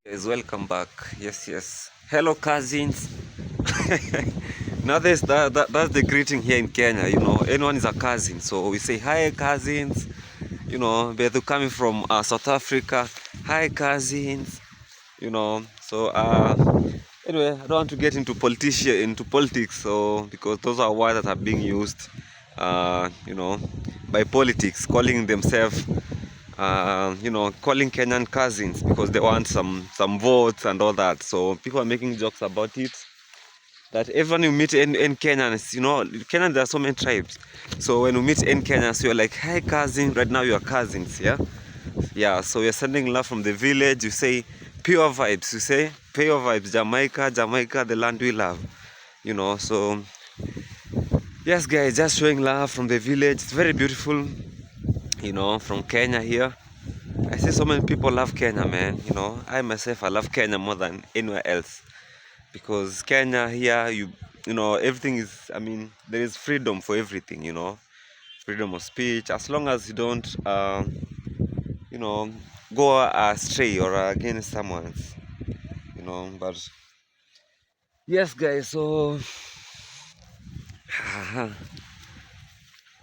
Yes, welcome back. Yes, yes. Hello, cousins. Now that's the greeting here in Kenya. You know, anyone is a cousin, so we say hi, cousins. You know, whether coming from South Africa, hi, cousins. You know, so anyway, I don't want to get into politics, so because those are words that are being used, you know, by politics, calling themselves calling Kenyan cousins because they want some votes and all that. So people are making jokes about it. That everyone you meet in Kenyans, you know, Kenya there are so many tribes. So when you meet in Kenyans, you're like, "Hi cousin." Right now you are cousins, yeah, yeah. So you're sending love from the village. You say pure vibes. You say pure vibes, Jamaica, Jamaica, the land we love. You know, so yes, guys, just showing love from the village. It's very beautiful. You know, from Kenya here. I see so many people love Kenya, man. You know, I myself I love Kenya more than anywhere else because Kenya here, you know, everything is. I mean, there is freedom for everything. You know, freedom of speech as long as you don't, you know, go astray or against someone's. You know, but yes, guys. So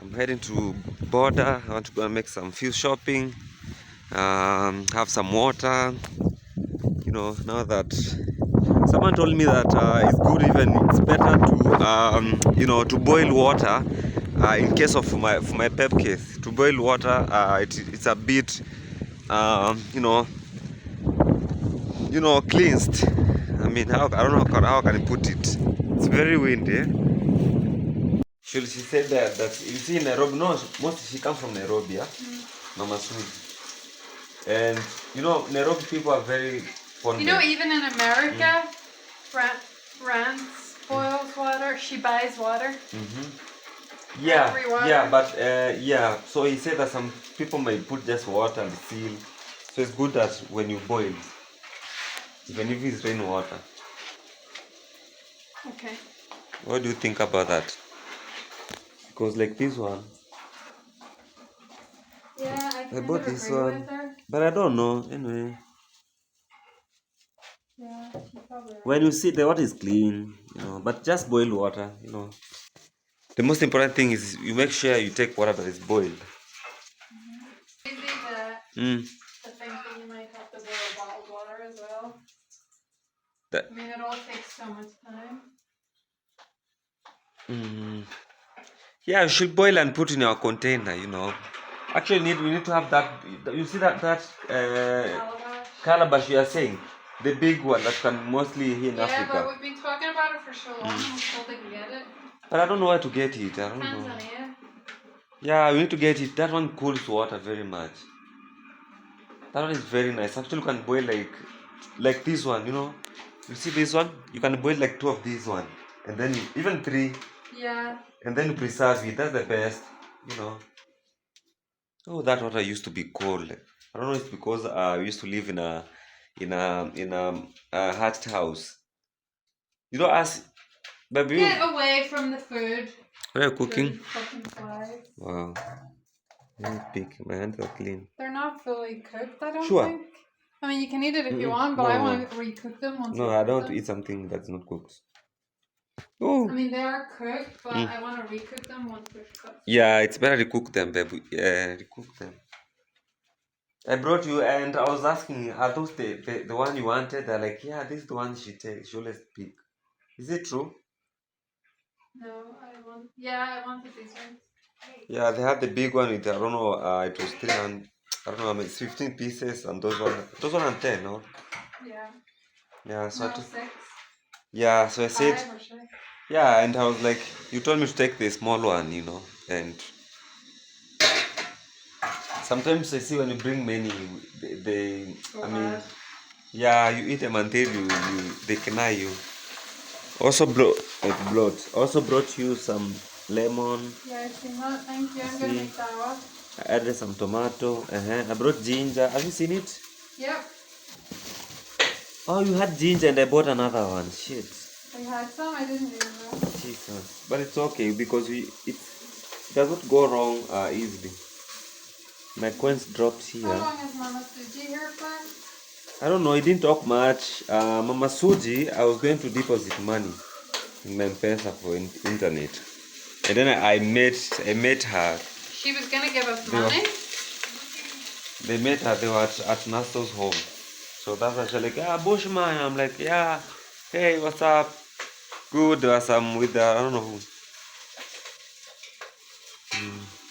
I'm heading to border. I want to go and make some few shopping. Have some water. You know, now that someone told me that it's good, even it's better to you know, to boil water in case of for my pep case. To boil water, it's a bit you know, cleansed. I mean, I don't know how can I put it. It's very windy. She said that you see in Nairobi, no, most she comes from Nairobi, yeah, Mama Sweet, and you know Nairobi people are very fond. You know, even in America, France boils water. She buys water. Yeah, yeah, but yeah. So he said that some people may put just water and seal. So it's good that when you boil, even if it's rainwater. Okay. What do you think about that? Because like this one, Yeah, I I kind bought of this agree with one, her. but I don't know. Anyway, Yeah, she's probably right. when you see the water is clean, you know, but just boil water, you know. The most important thing is you make sure you take water that is boiled. Maybe that Mm. the thing that you might have to boil bottled water as well. That. I mean, it all takes so much time. Mm. Yeah, you should boil and put in your container, you know. Actually, we need to have that. You see that calabash you are saying, the big one that can mostly here in Africa. Yeah, but we've been talking about it for so long. I'm told they can get it. But I don't know where to get it. I don't know. Tanzania. Yeah, we need to get it. That one cools water very much. That one is very nice. Actually, you can boil like this one. You know, you see this one. You can boil like 2 of these one, and then even 3. Yeah. And then you preserve it. That's the best. You know. Oh, that water used to be cold. I don't know. It's because we used to live in a hatched house. You know, as baby, Get away from the food. when you're cooking. Fucking flies. Wow, let me pick. My hands are clean. They're not fully cooked, I don't Sure. think. I mean, you can eat it if you want, but I want to recook them once. No, I don't want to eat something that's not cooked. Oh. I mean, they are cooked, but I want to recook them once they're cooked. Yeah, it's better to cook them, baby. Yeah, recook them. I brought you, and I was asking, are those the one you wanted? They're like, yeah, this is the one she always pick. Is it true? No, I wanted these ones. Yeah, they had the big one with, I don't know, it was 300, I don't know, I mean, it's 15 pieces, and those one are 10, no? Yeah. Yeah, so No, 6. yeah, so I said, 5 or 6. yeah, and I was like, you told me to take the small one, you know, and sometimes I see when you bring many, they So I mean, bad. yeah, you eat them until they deny you. Also brought, also brought you some lemon. Yeah, I've seen that. Thank you. I'm going to make that up. I added some tomato. I brought ginger. Have you seen it? Yep. Oh, you had ginger and I bought another one. Shit. We had some. I didn't even know. Jesus. But it's okay because it does not go wrong easily. My coins dropped here. How long is Mama Suji here for? I don't know, he didn't talk much. Mama Suji, I was going to deposit money in my M-Pesa for internet. And then I met her. She was gonna give us money? They met her, they were at Nasso's home. So that's why she's like, Bushman. I'm like, yeah, hey, what's up? Good. There was some with I don't know who.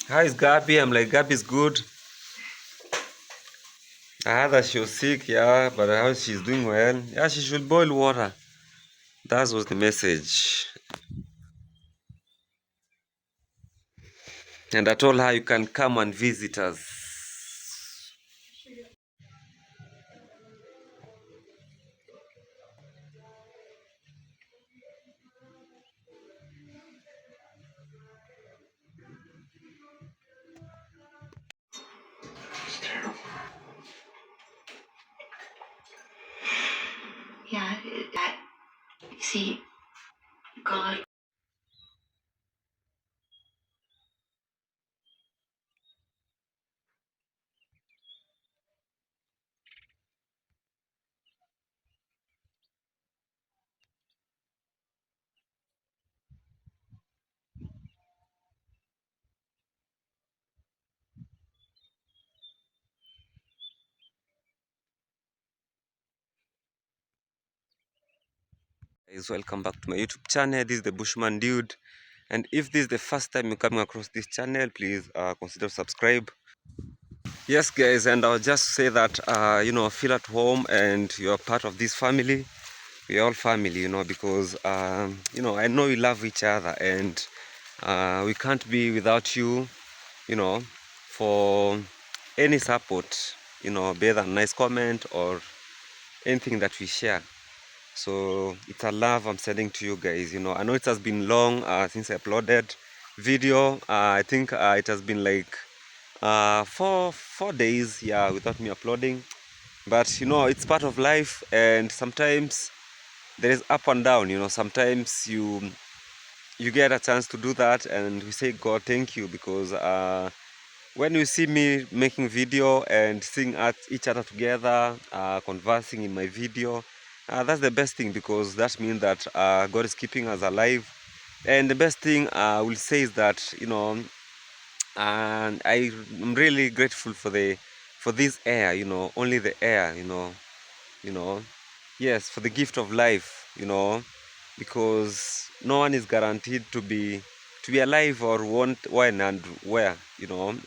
How is Gabby? I'm like, Gabby's good. I heard that she was sick, yeah, but how she's doing well. Yeah, she should boil water. That was the message. And I told her you can come and visit us. Yeah, that, see, God. Guys, welcome back to my YouTube channel. This is the Bushman Dude. And if this is the first time you're coming across this channel, please consider subscribe. Yes, guys, and I'll just say that feel at home and you're part of this family. We're all family, because I know you love each other, and we can't be without you, for any support, be it a nice comment or anything that we share. So it's a love I'm sending to you guys. I know it has been long since I uploaded video. I think it has been like 4 days, yeah, without me uploading. But it's part of life, and sometimes there is up and down. Sometimes you get a chance to do that, and we say, God, thank you, because when you see me making video and seeing at each other together, conversing in my video, that's the best thing, because that means that God is keeping us alive. And the best thing I will say is that, and I'm really grateful for this air, only the air, you know yes, for the gift of life, because no one is guaranteed to be alive or want when and where,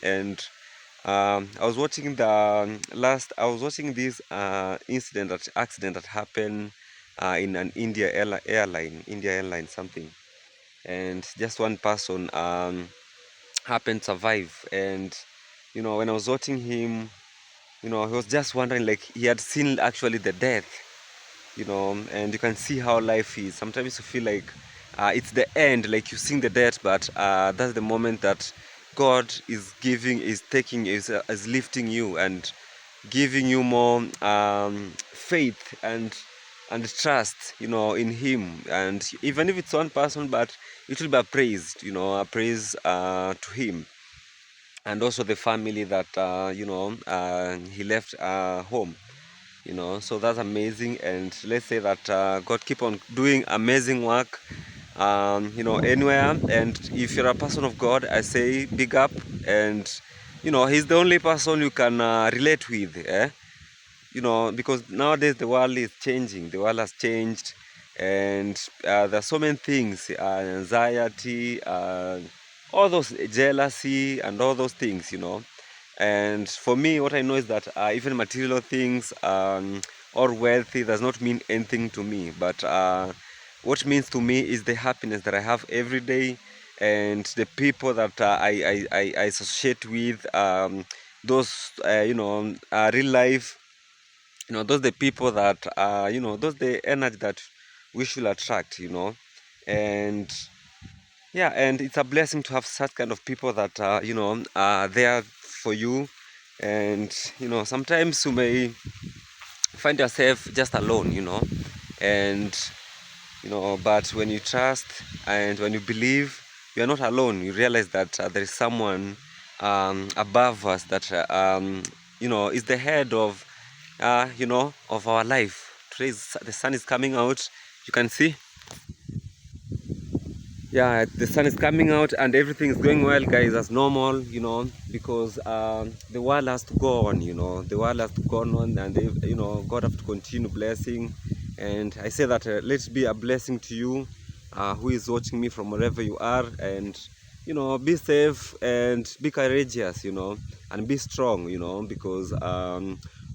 and I was watching I was watching this accident that happened in an India airline something, and just one person happened to survive. And when I was watching him, he was just wondering, like, he had seen actually the death, and you can see how life is. Sometimes you feel like it's the end, like you sing the death, but that's the moment that God is giving, is lifting you and giving you more faith and trust, in Him. And even if it's one person, but it will be a praise, a praise to Him, and also the family that he left home. So that's amazing. And let's say that God keep on doing amazing work, anywhere. And if you're a person of God, I say big up. And He's the only person you can relate with, because nowadays the world is changing, the world has changed. And there are so many things, anxiety, all those, jealousy, and all those things, and for me, what I know is that even material things, or wealthy, does not mean anything to me. But what means to me is the happiness that I have every day, and the people that I associate with, those real life, those the people that those the energy that we should attract, and yeah, and it's a blessing to have such kind of people that are there for you. And sometimes you may find yourself just alone, and but when you trust and when you believe, you are not alone. You realize that there is someone above us that is the head of of our life. Today the sun is coming out. You can see, yeah, the sun is coming out and everything is going well, guys, as normal, because the world has to go on. The world has to go on, and God have to continue blessing. And I say that let's be a blessing to you, who is watching me from wherever you are. And be safe and be courageous, and be strong, because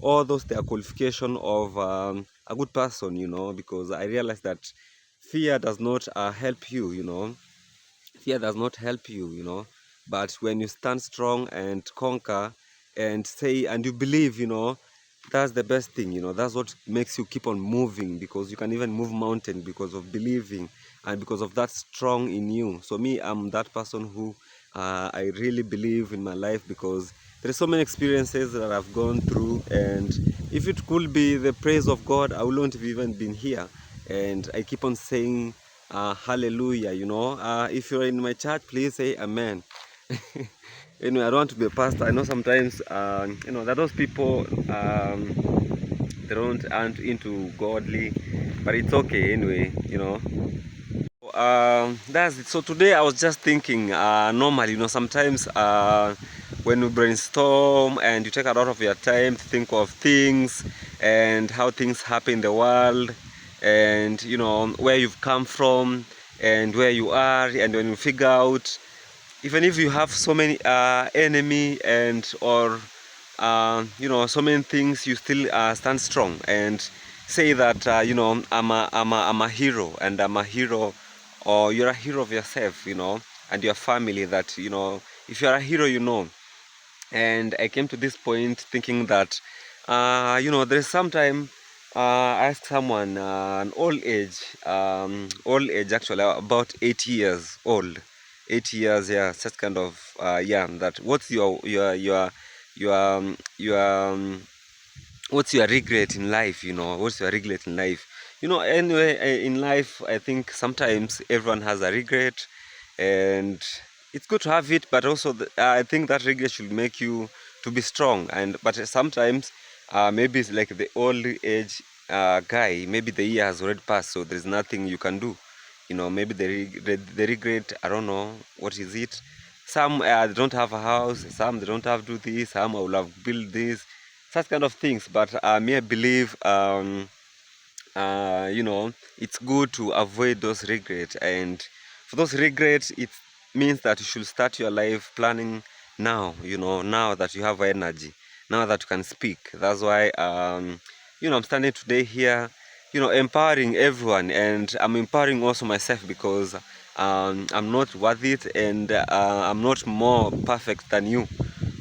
all those, they are qualification of a good person, because I realize that fear does not help you, fear does not help you, but when you stand strong and conquer and say and you believe, that's the best thing. That's what makes you keep on moving, because you can even move mountain because of believing and because of that strong in you. So me, I'm that person who I really believe in my life, because there's so many experiences that I've gone through, and if it could be the praise of God, I wouldn't have even been here. And I keep on saying hallelujah. If you're in my church, please say amen. Anyway, I don't want to be a pastor. I know sometimes there are those people, they aren't into godly, but it's okay anyway. That's it. So today I was just thinking, normally, sometimes when we brainstorm and you take a lot of your time to think of things and how things happen in the world, and where you've come from and where you are, and when you figure out, even if you have so many enemy and or so many things, you still stand strong and say that I'm a hero, and I'm a hero, or you're a hero of yourself, and your family. That if you're a hero, and I came to this point thinking that there's sometime I asked someone, an old age actually, about 8 years old, 8 years, yeah, such kind of yeah, that what's what's your regret in life, what's your regret in life, anyway. In life, I think sometimes everyone has a regret, and it's good to have it, but also I think that regret should make you to be strong. And but sometimes maybe it's like the old age guy, maybe the year has already passed, so there's nothing you can do. Maybe the regret, I don't know what is it. Some they don't have a house, some they don't have to do this, some I will have built this, such kind of things. But me, I believe it's good to avoid those regrets. And for those regrets, it means that you should start your life planning now, now that you have energy, now that you can speak. That's why I'm standing today here, empowering everyone, and I'm empowering also myself, because I'm not worth it, and I'm not more perfect than you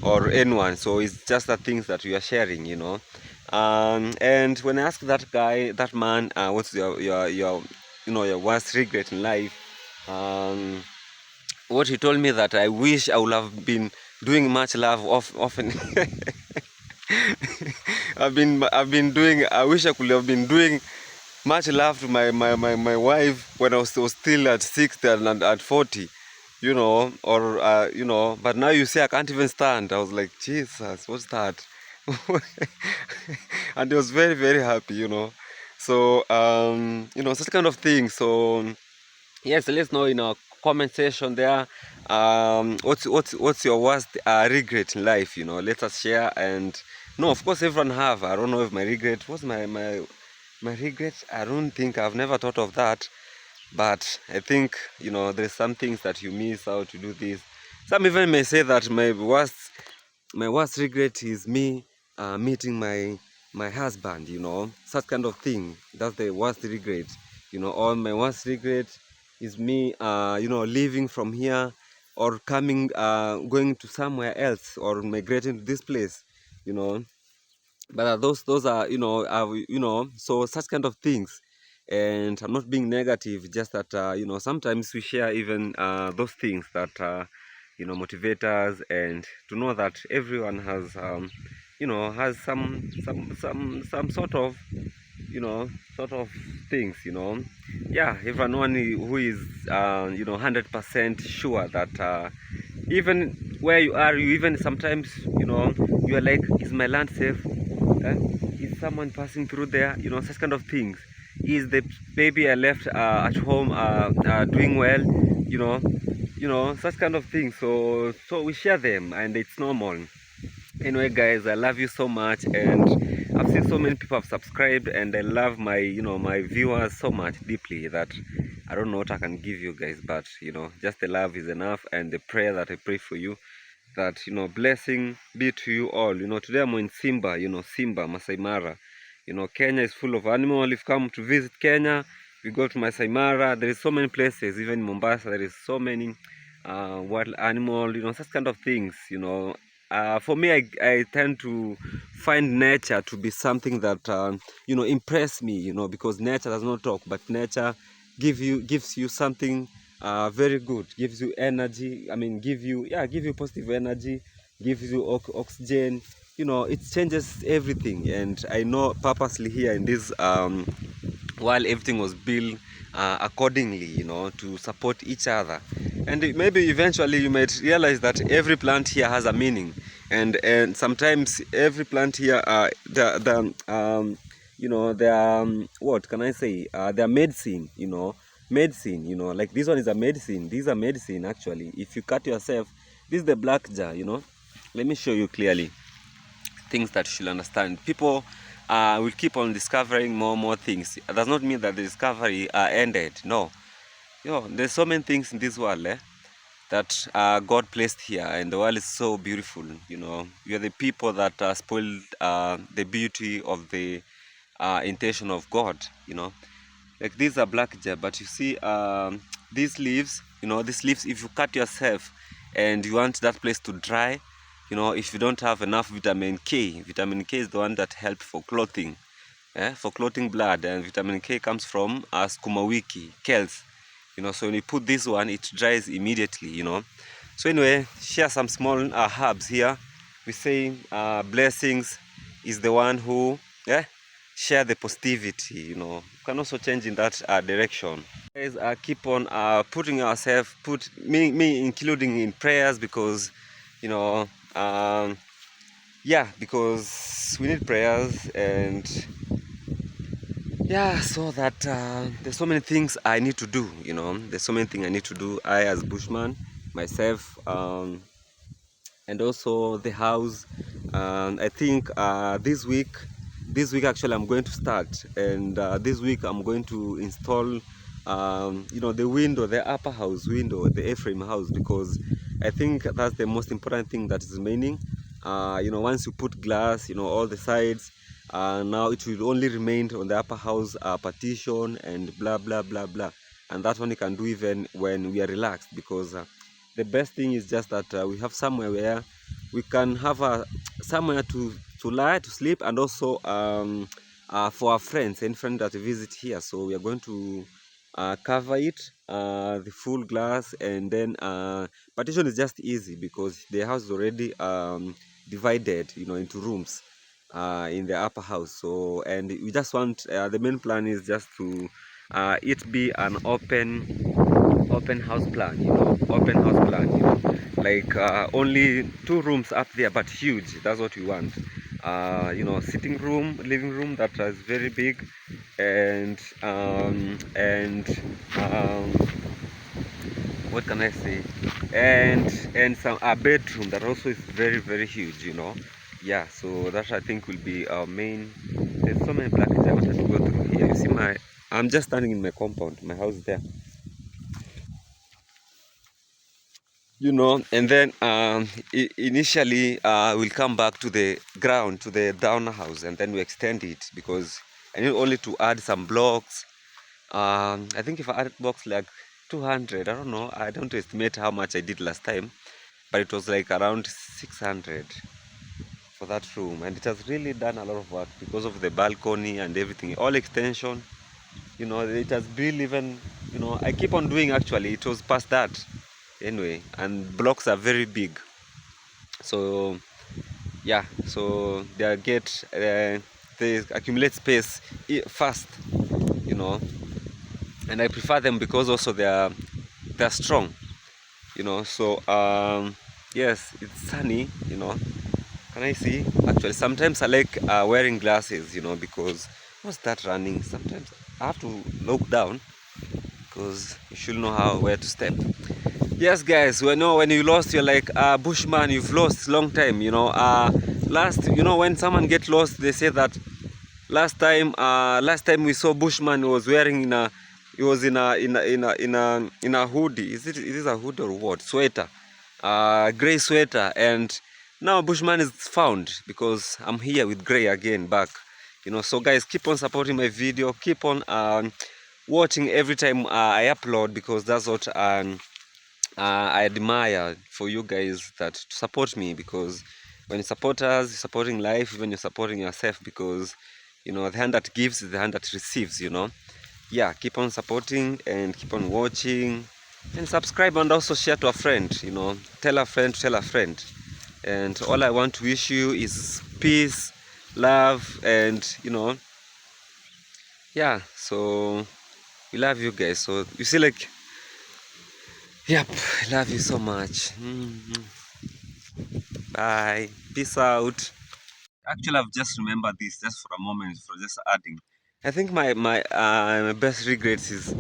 or anyone. So it's just the things that we are sharing, and when I asked that guy, that man, what's your worst regret in life, what he told me, that I wish I would have been doing much love often. I've been doing, I wish I could have been doing much love to my wife when I was still at 60 and at 40, or but now you see I can't even stand. I was like, Jesus, what's that? And he was very, very happy, so such kind of thing. So yes, let's know in our comment section there, what's your worst regret in life, let us share. And no, of course everyone have, I don't know if my regret, what's my regret, I don't think, I've never thought of that. But I think, there's some things that you miss out to do this. Some even may say that my worst regret is me meeting my husband, such kind of thing. That's the worst regret, or my worst regret is me leaving from here, or coming going to somewhere else, or migrating to this place, you know but those are, so such kind of things. And I'm not being negative, just that sometimes we share even those things that motivate us, and to know that everyone has some sort of things, yeah. Everyone who is 100% sure that even where you are, you even sometimes, you know, you are like, is my land safe? Is someone passing through there? You know, such kind of things. Is the baby I left at home doing well? You know, such kind of things. So we share them, and it's normal. Anyway, guys, I love you so much, and I've seen so many people have subscribed, and I love my, you know, my viewers so much deeply that I don't know what I can give you guys, but you know, just the love is enough, and the prayer that I pray for you, that, you know, blessing be to you all. You know, today I'm in Simba, you know, Simba, Masai Mara. You know, Kenya is full of animals. If you come to visit Kenya, we go to Masai Mara. There is so many places, even in Mombasa, there is so many wild animal, you know, such kind of things, you know. For me, I tend to find nature to be something that, you know, impress me, you know, because nature does not talk, but nature gives you something very good, gives you energy. I mean, give you positive energy, gives you oxygen. You know, it changes everything. And I know purposely here in this while everything was built accordingly, you know, to support each other. And maybe eventually you might realize that every plant here has a meaning, and sometimes every plant here, you know, they are, what can I say, they are medicine, you know, medicine, you know, like this one is a medicine. These are medicine actually. If you cut yourself, this is the black jar, you know. Let me show you clearly things that you should understand. People will keep on discovering more and more things. It does not mean that the discovery ended. No. You know, there's so many things in this world that God placed here, and the world is so beautiful. You know, we are the people that spoiled the beauty of the intention of God. You know, like these are black jar, but you see these leaves, you know, these leaves, if you cut yourself and you want that place to dry, you know, if you don't have enough vitamin K is the one that helps for clothing, for clotting blood. And vitamin K comes from skuma wiki, kales, you know. So when you put this one, it dries immediately, you know. So anyway, share some small herbs here. We say blessings is the one who share the positivity, you know. You can also change in that direction. Guys, keep on putting yourself, put me including in prayers, because, you know, yeah, because we need prayers. And yeah, so that there's so many things I need to do, you know. There's so many things I need to do, I as bushman, myself, and also the house. And I think this week actually I'm going to start, and this week I'm going to install you know, the window, the upper house window, the A-frame house, because I think that's the most important thing that is remaining. You know, once you put glass, you know, all the sides, now it will only remain on the upper house partition and blah blah blah blah. And that one you can do even when we are relaxed, because the best thing is just that we have somewhere where we can have somewhere to lie, to sleep, and also for our friends and friends that visit here. So we are going to cover it, the full glass, and then partition is just easy because the house is already divided, you know, into rooms in the upper house. So, and we just want the main plan is just to it be an open house plan, you know, open house plan, you know, like only 2 rooms up there, but huge. That's what we want. You know, sitting room, living room that is very big, and what can I say, and some a bedroom that also is very huge, you know. Yeah, so that I think will be our main. There's so many blankets I wanted to go through here. You see I'm just standing in my compound, my house there, you know. And then initially we'll come back to the ground, to the down house, and then we extend it, because I need only to add some blocks. I think if I added blocks like 200, I don't know, I don't estimate how much I did last time, but it was like around 600 for that room. And it has really done a lot of work because of the balcony and everything, all extension, you know. It has been even, you know, I keep on doing, actually it was past that anyway. And blocks are very big, so yeah, so they accumulate space fast, you know. And I prefer them because also they're strong, you know. So Yes, it's sunny, you know. Can I see? Actually, sometimes I like wearing glasses, you know, because what's that running? Sometimes I have to look down because you should know where to step. Yes, guys, we know when you lost, you're like Bushman, you've lost long time, you know. Last, you know, when someone get lost, they say that last time we saw Bushman was wearing he was in a hoodie. Is it a hoodie or what? Sweater, gray sweater. And now Bushman is found because I'm here with Gray again back. You know, so guys, keep on supporting my video. Keep on watching every time I upload, because that's what I admire for you guys, that to support me, because when you support us, you're supporting life, even you're supporting yourself, because you know the hand that gives is the hand that receives, you know. Yeah, keep on supporting and keep on watching and subscribe, and also share to a friend, you know. Tell a friend, tell a friend. And all I want to wish you is peace, love, and you know, yeah. So we love you guys. So you see, like, yep, I love you so much. Bye. Peace out. Actually, I've just remembered this just for a moment, for just adding. I think my best regrets is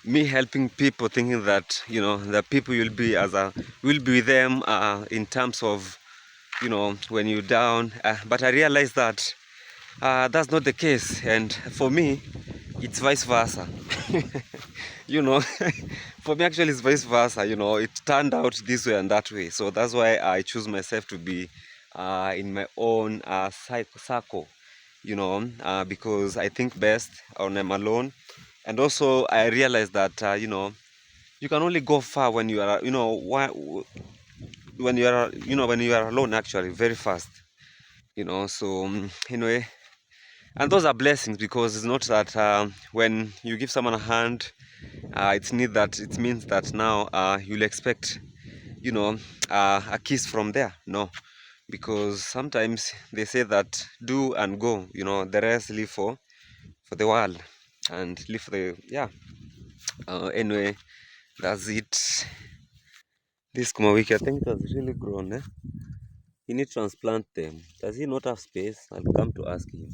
me helping people, thinking that you know the people you'll be will be with them in terms of, you know, when you're down. But I realized that that's not the case, and for me, it's vice versa. You know, for me actually it's vice versa. You know, it turned out this way and that way, so that's why I choose myself to be in my own circle, you know, because I think best when I'm alone. And also I realized that you know, you can only go far when you are, you know, when you are, you know, when you are alone, actually very fast, you know. So anyway, and those are blessings, because it's not that when you give someone a hand, it means that now you'll expect, you know, a kiss from there. No, because sometimes they say that do and go, you know, the rest live for the world and live for the, yeah. Anyway, that's it. This Kuma wiki, I think it has really grown. He need to transplant them. Does he not have space? I'll come to ask him.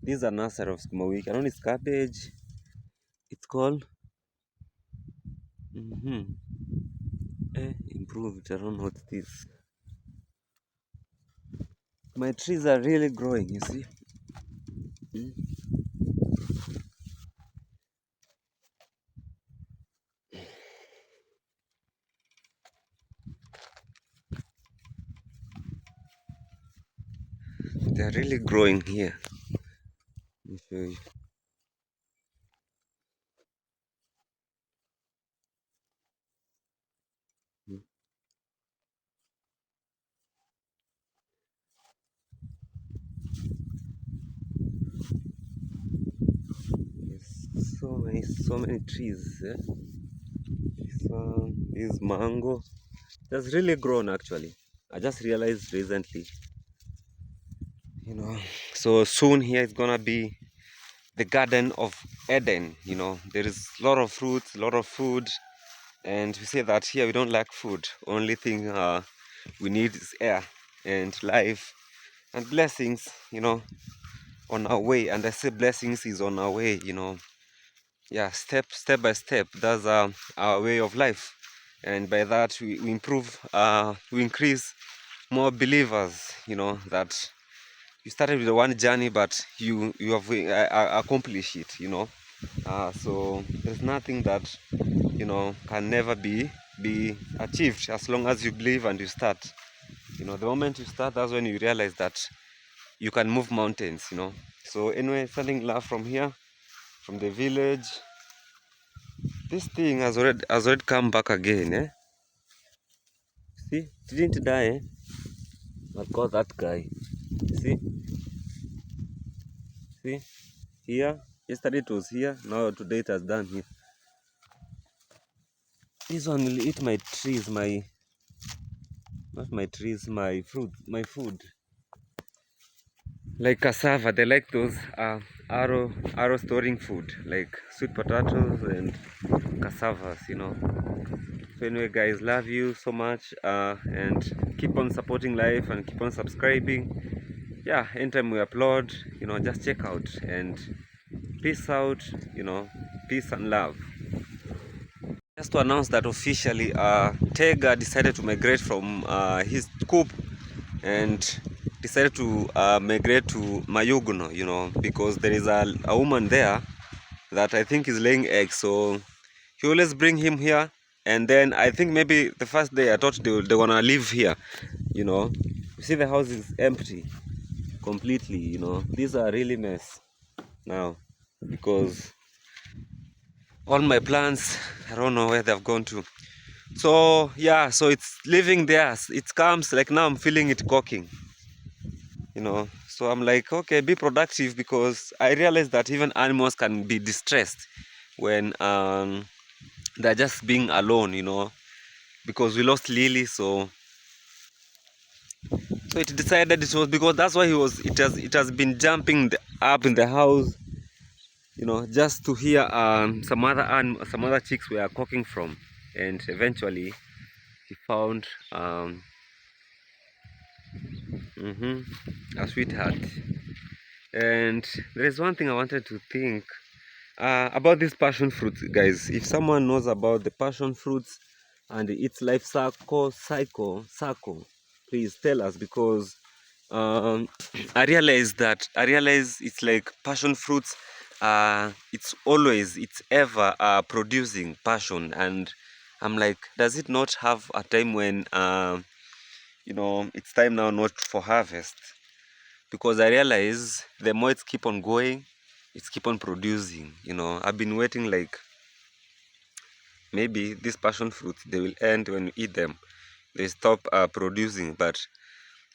These are nursery of Sukuma wiki. I know it's cabbage. It's called improved. I don't know what it is. My trees are really growing, you see. They're really growing here. Let me show you. Yes, so many trees. This mango. That's really grown actually. I just realized recently, you know. So soon here it's gonna be the Garden of Eden. You know, there is a lot of fruits, a lot of food, and we say that here we don't lack food. Only thing we need is air and life and blessings. You know, on our way. And I say blessings is on our way. You know, yeah, step by step. That's our way of life, and by that we improve, we increase more believers, you know, that you started with one journey, but you have accomplished it, you know. So there's nothing that, you know, can never be achieved as long as you believe and you start. You know, the moment you start, that's when you realize that you can move mountains, you know. So anyway, sending love from here, from the village. This thing has already come back again, eh? See, didn't die, eh? I call that guy. See, see, here. Yesterday it was here. Now today it has done here. This one will eat my trees, not my trees, my fruit, my food. Like cassava, they like those arrow storing food, like sweet potatoes and cassavas, you know. So anyway, guys, love you so much, and keep on supporting life and keep on subscribing. Yeah, anytime we upload, just check out, and peace out. Peace and love. Just to announce that officially, Tega decided to migrate from his coop and decided to migrate to Mayuguno, because there is a woman there that I think is laying eggs. So he always bring him here, and then I think maybe the first day I thought they wanna live here. You see the house is empty completely. These are really mess now because all my plants, I don't know where they've gone to. So yeah, so it's living there. It comes like now I'm feeling it cooking. So I'm like, okay, be productive, because I realize that even animals can be distressed when they're just being alone, because we lost Lily. So it decided it was because that's why it has been jumping up in the house, just to hear some other chicks were cooking from. And eventually he found a sweetheart. And there is one thing I wanted to think about this passion fruit, guys. If someone knows about the passion fruits and its life cycle, please tell us, because I realize it's like passion fruits. It's ever producing passion, and I'm like, does it not have a time when it's time now not for harvest? Because I realize the more it's keep on going, it's keep on producing. I've been waiting, like maybe these passion fruits, they will end when you eat them. They stop producing, but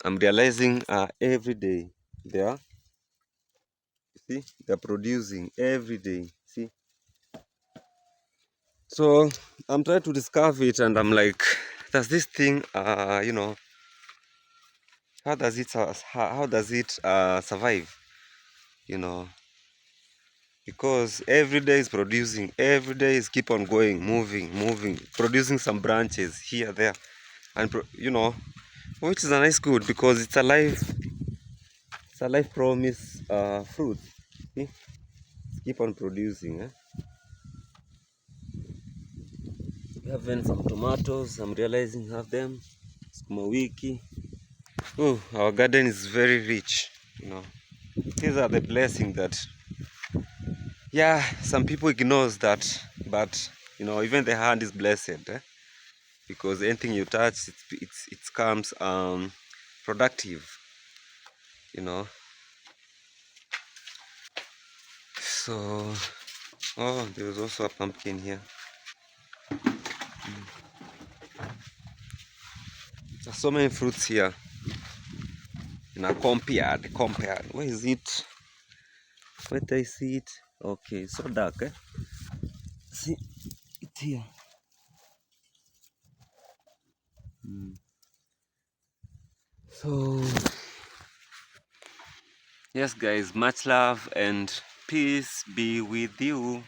I'm realizing every day they are, you see, they're producing every day. See, so I'm trying to discover it, and I'm like, does this thing, how does it survive? You know, because every day is producing, every day is keep on going, moving, producing some branches here, there, and which is a nice good, because it's a life promise fruit. See? Keep on producing. We have even some tomatoes, I'm realizing have them. Sukuma wiki. Oh, our garden is very rich. These are the blessings that, yeah, some people ignores that, but even the hand is blessed. Because anything you touch, it comes productive. you know so oh, there's also a pumpkin here. There's so many fruits here in a compound. Where is it? Where do I see it? Okay, so dark, see it here. So yes, guys, much love and peace be with you.